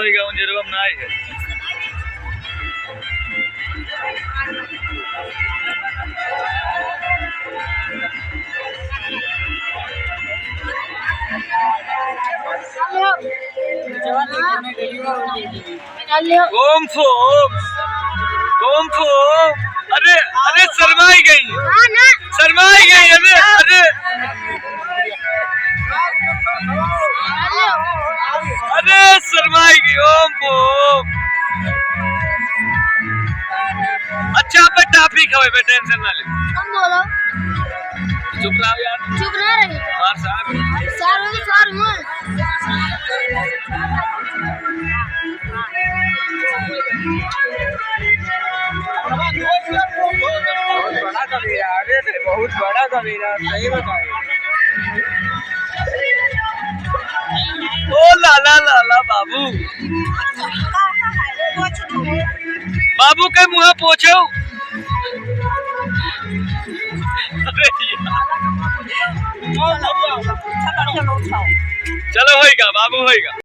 होगा जरूर ना है ओम फोम अरे अरे शर्माई गई अरे अरे अरे शर्माई गई ओम फोम अच्छा पे टाफी खावे पे टेंशन ना ले तुम बोलो चुप रहो यार चुप ना रही मार साहब सार बहुत बड़ा कबीरा सही बताए ओ लाला लाला बाबू बाबू के मुँह पोछो चलो होएगा बाबू होएगा।